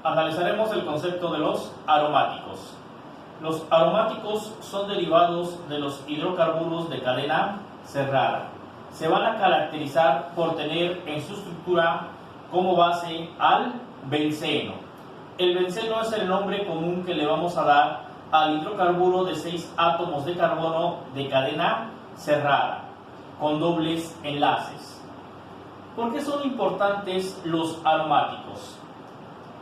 Analizaremos el concepto de los aromáticos. Los aromáticos son derivados de los hidrocarburos de cadena cerrada. Se van a caracterizar por tener en su estructura como base al benceno. El benceno es el nombre común que le vamos a dar al hidrocarburo de 6 átomos de carbono de cadena cerrada, con dobles enlaces. ¿Por qué son importantes los aromáticos?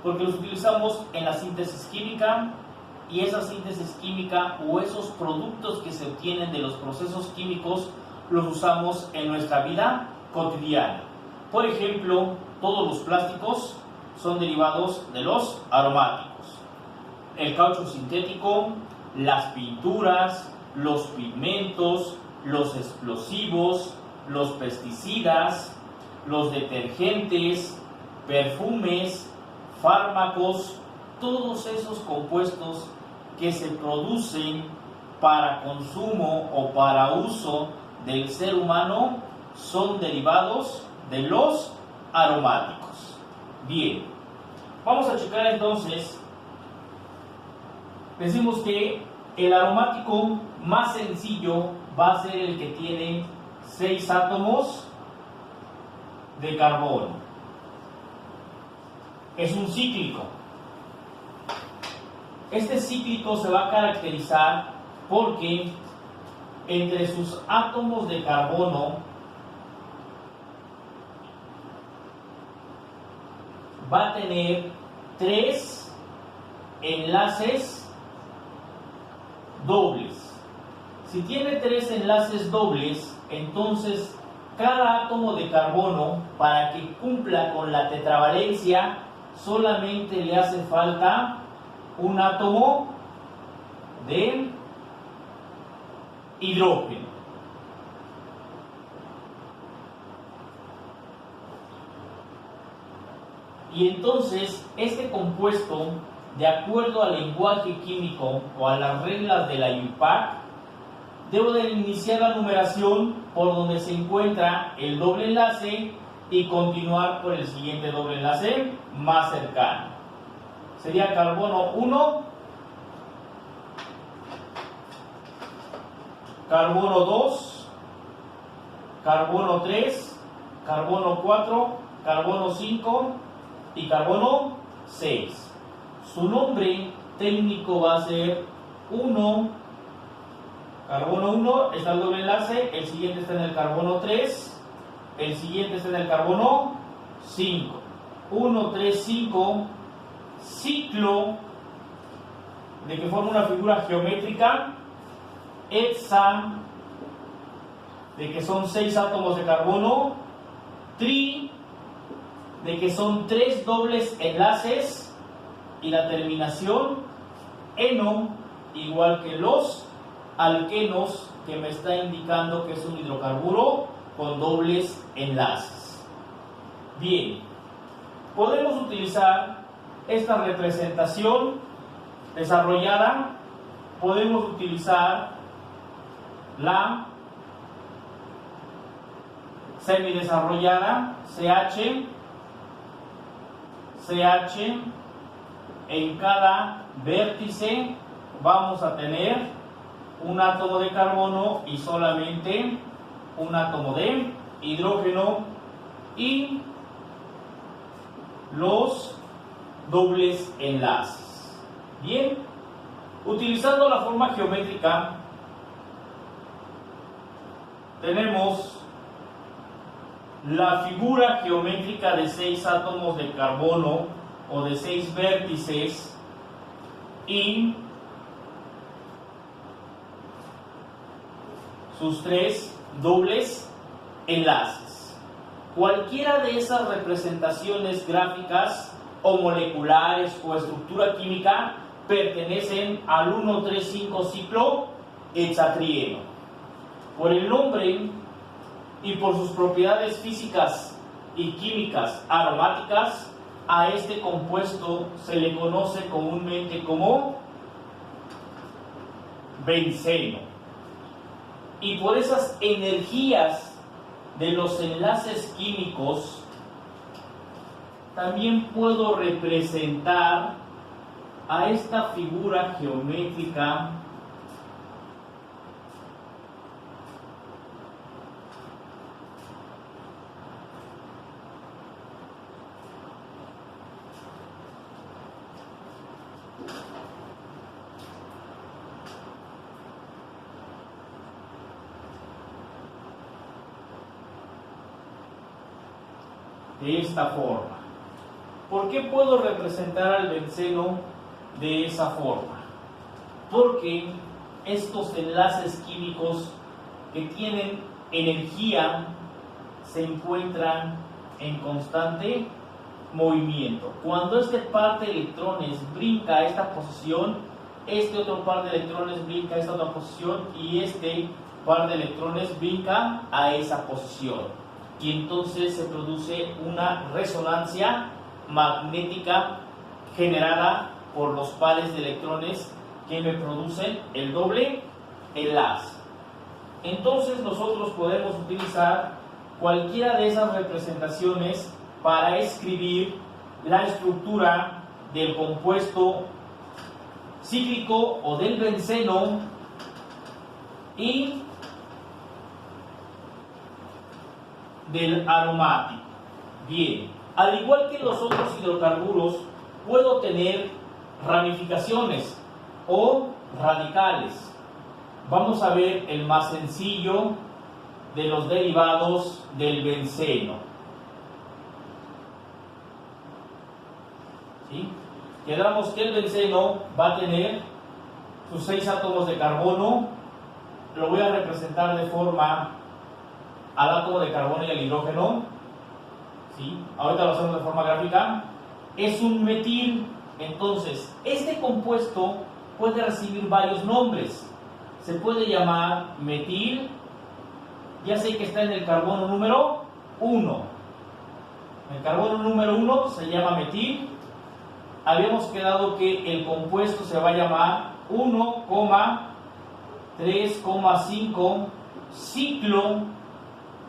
Porque los utilizamos en la síntesis química, y esa síntesis química o esos productos que se obtienen de los procesos químicos los usamos en nuestra vida cotidiana. Por ejemplo, todos los plásticos son derivados de los aromáticos. El caucho sintético, las pinturas, los pigmentos, los explosivos, los pesticidas, los detergentes, perfumes, fármacos, todos esos compuestos que se producen para consumo o para uso del ser humano son derivados de los aromáticos. Bien, vamos a checar entonces. Decimos que el aromático más sencillo va a ser el que tiene 6 átomos de carbono. Es un cíclico. Este cíclico se va a caracterizar porque entre sus átomos de carbono va a tener 3 enlaces dobles. Si tiene 3 enlaces dobles, entonces cada átomo de carbono, para que cumpla con la tetravalencia, solamente le hace falta un átomo de hidrógeno. Y entonces este compuesto, de acuerdo al lenguaje químico o a las reglas de la IUPAC, debo de iniciar la numeración por donde se encuentra el doble enlace y continuar por el siguiente doble enlace más cercano. Sería carbono 1, carbono 2, carbono 3, carbono 4, carbono 5 y carbono 6. Su nombre técnico va a ser 1, carbono 1, está el doble enlace, el siguiente está en el carbono 3, el siguiente está en el carbono 5. 1, 3, 5, ciclo, de que forma una figura geométrica, hexa, de que son 6 átomos de carbono, tri, de que son 3 dobles enlaces, y la terminación eno, igual que los alquenos, que me está indicando que es un hidrocarburo con dobles enlaces. Bien, podemos utilizar esta representación desarrollada, podemos utilizar la semidesarrollada, CH, en cada vértice vamos a tener un átomo de carbono y solamente un átomo de hidrógeno y los dobles enlaces. Bien, utilizando la forma geométrica tenemos la figura geométrica de 6 átomos de carbono o de 6 vértices y sus 3 dobles enlaces. Cualquiera de esas representaciones gráficas o moleculares o estructura química pertenecen al 1,3,5 ciclo hexatrieno. Por el nombre y por sus propiedades físicas y químicas aromáticas, a este compuesto se le conoce comúnmente como benceno. Y por esas energías de los enlaces químicos también puedo representar a esta figura geométrica de esta forma. ¿Por qué puedo representar al benceno de esa forma? Porque estos enlaces químicos que tienen energía se encuentran en constante movimiento. Cuando este par de electrones brinca a esta posición, este otro par de electrones brinca a esta otra posición y este par de electrones brinca a esa posición. Y entonces se produce una resonancia magnética generada por los pares de electrones que me producen el doble enlace. Entonces nosotros podemos utilizar cualquiera de esas representaciones para escribir la estructura del compuesto cíclico o del benceno y del aromático. Bien, al igual que los otros hidrocarburos, puedo tener ramificaciones o radicales. Vamos a ver el más sencillo de los derivados del benceno. ¿Sí? Quedamos que el benceno va a tener sus 6 átomos de carbono. Lo voy a representar de forma al átomo de carbono y al hidrógeno. ¿Sí? Ahorita lo hacemos de forma gráfica. Es un metil. Entonces, este compuesto puede recibir varios nombres. Se puede llamar metil. Ya sé que está en el carbono número 1. El carbono número 1 se llama metil. Habíamos quedado que el compuesto se va a llamar 1,3,5 ciclo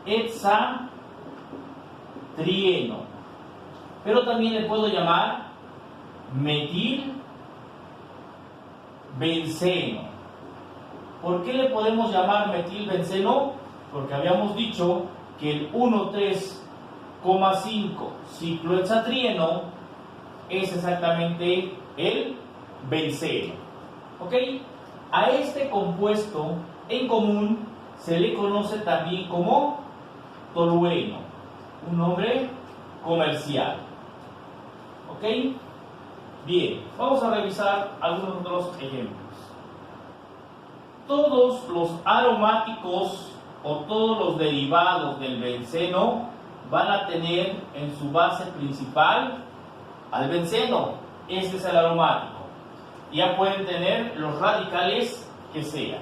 hexatrieno. Pero también le puedo llamar metil benceno. ¿Por qué le podemos llamar metil benceno? Porque habíamos dicho que el 1,3,5 ciclo hexatrieno es exactamente el benceno. ¿Ok? A este compuesto en común se le conoce también como tolueno, un nombre comercial. ¿Ok? Bien, vamos a revisar algunos otros ejemplos. Todos los aromáticos o todos los derivados del benceno van a tener en su base principal al benceno. Este es el aromático. Ya pueden tener los radicales que sean.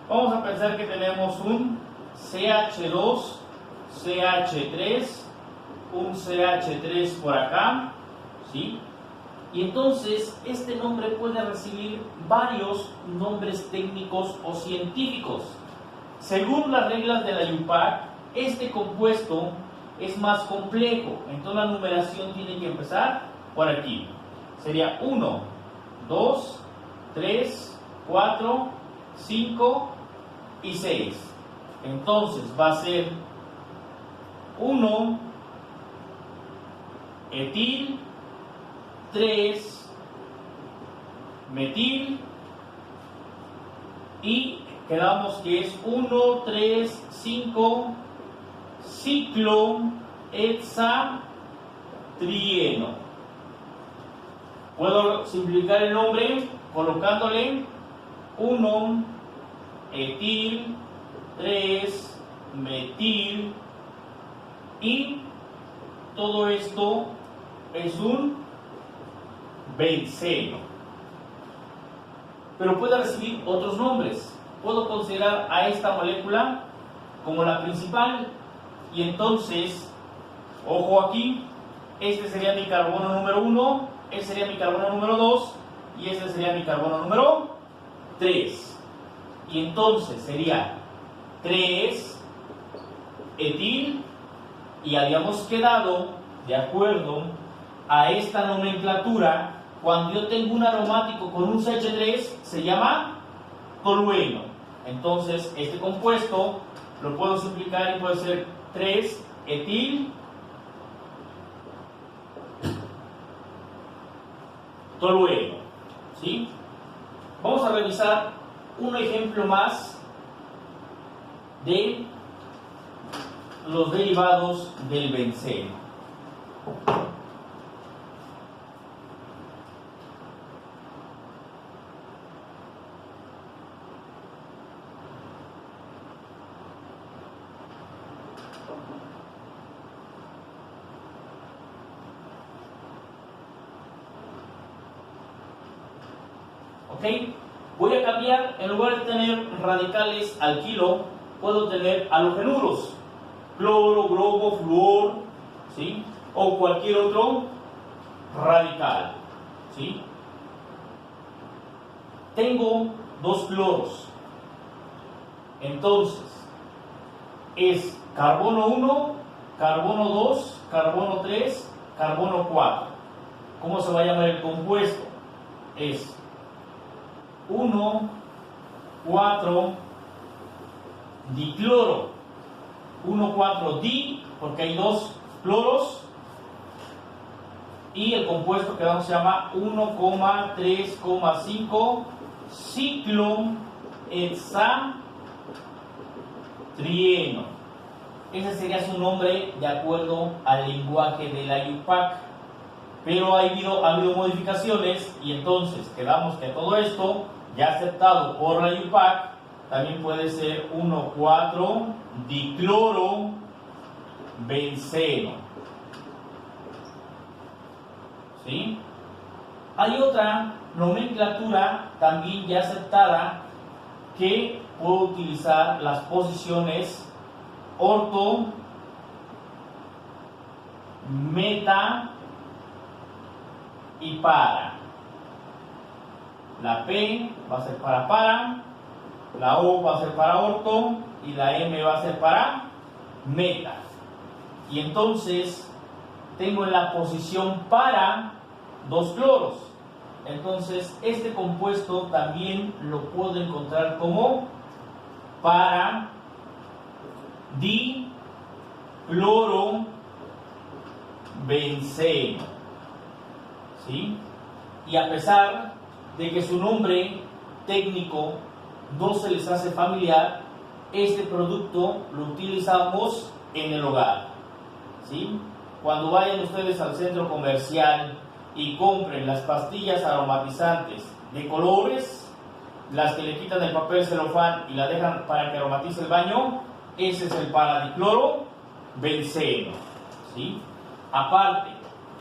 Vamos a pensar que tenemos un CH2, CH3, un CH3 por acá, ¿sí? Y entonces este nombre puede recibir varios nombres técnicos o científicos. Según las reglas de la IUPAC, este compuesto es más complejo, entonces la numeración tiene que empezar por aquí. Sería 1, 2, 3, 4, 5 y 6. Entonces va a ser 1 etil, 3 metil y quedamos que es 1, 3, 5 ciclo hexatrieno. Puedo simplificar el nombre colocándole 1 etil, 3 metil y todo esto es un benceno. Pero puede recibir otros nombres. Puedo considerar a esta molécula como la principal y entonces, ojo aquí, este sería mi carbono número 1, este sería mi carbono número 2 y este sería mi carbono número 3. Y entonces sería 3 etil y habíamos quedado de acuerdo a esta nomenclatura, cuando yo tengo un aromático con un CH3, se llama tolueno. Entonces, este compuesto lo puedo simplificar y puede ser 3-etil tolueno. ¿Sí? Vamos a revisar un ejemplo más de los derivados del benceno. ¿Ok? Voy a cambiar, en lugar de tener radicales alquilo, puedo tener halogenuros, cloro, bromo, flúor, ¿sí? O cualquier otro radical, ¿sí? Tengo dos cloros, entonces es carbono 1, carbono 2, carbono 3, carbono 4. ¿Cómo se va a llamar el compuesto? Es 1, 4, dicloro. 1, 4, di, porque hay dos cloros. Y el compuesto que vamos se llama 1,3,5 ciclohexatrieno. Ese sería su nombre de acuerdo al lenguaje de la IUPAC. Pero ha habido modificaciones y entonces quedamos que todo esto, ya aceptado por la IUPAC, también puede ser 1,4-dicloro benceno. ¿Sí? Hay otra nomenclatura también ya aceptada que puedo utilizar las posiciones orto, meta y para. La P va a ser para, la O va a ser para orto y la M va a ser para meta. Y entonces tengo en la posición para dos cloros. Entonces este compuesto también lo puedo encontrar como para dicloro benceno. ¿Sí? Y a pesar de que su nombre técnico no se les hace familiar, este producto lo utilizamos en el hogar. ¿Sí? Cuando vayan ustedes al centro comercial y compren las pastillas aromatizantes de colores, las que le quitan el papel celofán y la dejan para que aromatice el baño, ese es el paradicloro benceno. ¿Sí? Aparte,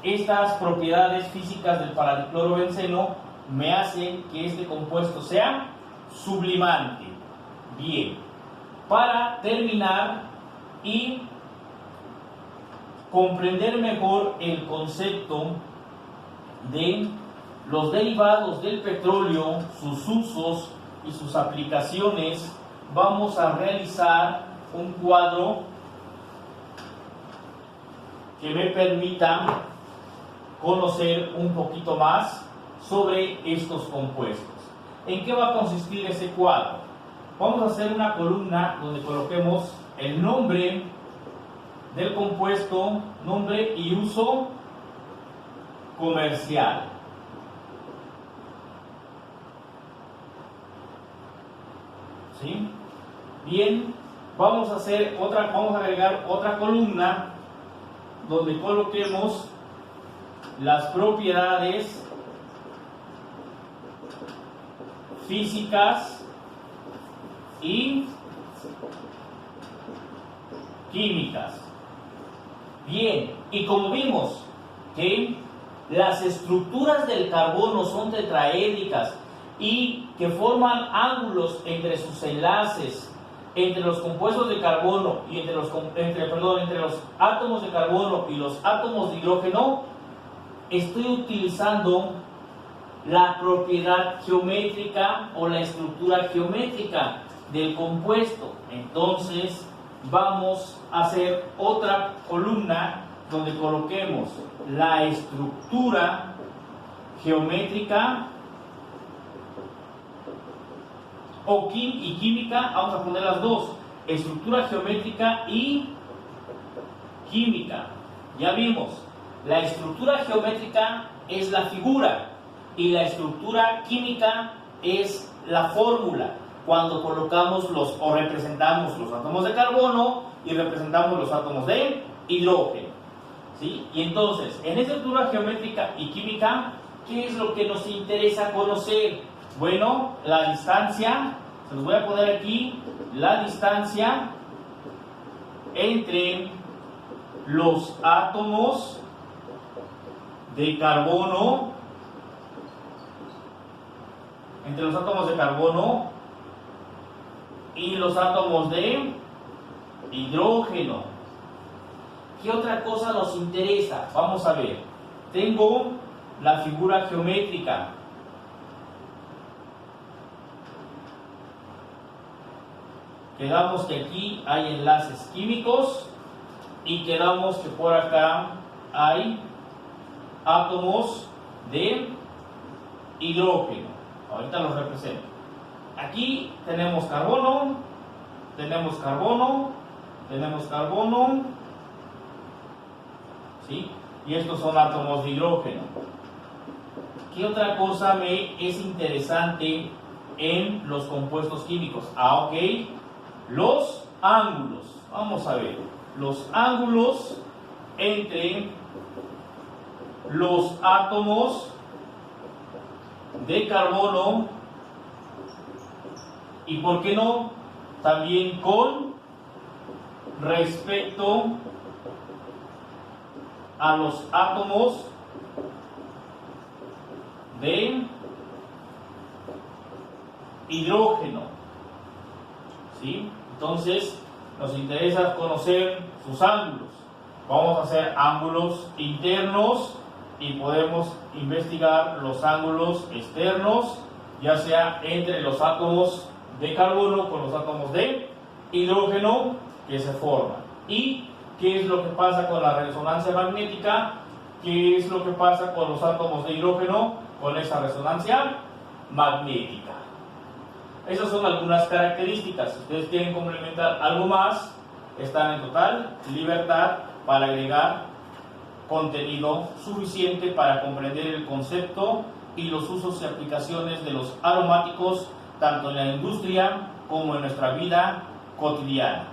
estas propiedades físicas del paradicloro benceno me hacen que este compuesto sea sublimante. Bien, para terminar y comprender mejor el concepto de los derivados del petróleo, sus usos y sus aplicaciones, vamos a realizar un cuadro que me permita conocer un poquito más sobre estos compuestos. ¿En qué va a consistir ese cuadro? Vamos a hacer una columna donde coloquemos el nombre del compuesto, nombre y uso comercial. ¿Sí? Bien, vamos a agregar otra columna donde coloquemos las propiedades físicas y químicas. Bien, y como vimos que las estructuras del carbono son tetraédricas y que forman ángulos entre sus enlaces, entre los compuestos de carbono y entre los átomos de carbono y los átomos de hidrógeno, estoy utilizando la propiedad geométrica o la estructura geométrica del compuesto. Entonces vamos a hacer otra columna donde coloquemos la estructura geométrica y química, vamos a poner las dos, estructura geométrica y química. Ya vimos, la estructura geométrica es la figura y la estructura química es la fórmula, cuando colocamos o representamos los átomos de carbono y representamos los átomos de hidrógeno, ¿sí? Y entonces, en esta estructura geométrica y química, ¿qué es lo que nos interesa conocer? Bueno, la distancia, se los voy a poner aquí, la distancia entre los átomos de carbono, y los átomos de hidrógeno. ¿Qué otra cosa nos interesa? Vamos a ver. Tengo la figura geométrica. Quedamos que aquí hay enlaces químicos y quedamos que por acá hay átomos de hidrógeno. Ahorita los represento. Aquí tenemos carbono, ¿sí? Y estos son átomos de hidrógeno. ¿Qué otra cosa me es interesante en los compuestos químicos? Ok, los ángulos. Vamos a ver, los ángulos entre los átomos de carbono y, ¿por qué no?, también con respecto a los átomos de hidrógeno, ¿sí? Entonces, nos interesa conocer sus ángulos. Vamos a hacer ángulos internos y podemos investigar los ángulos externos, ya sea entre los átomos de carbono con los átomos de hidrógeno que se forman. ¿Y qué es lo que pasa con la resonancia magnética? ¿Qué es lo que pasa con los átomos de hidrógeno con esa resonancia magnética? Esas son algunas características. Si ustedes quieren complementar algo más, están en total libertad para agregar contenido suficiente para comprender el concepto y los usos y aplicaciones de los aromáticos, tanto en la industria como en nuestra vida cotidiana.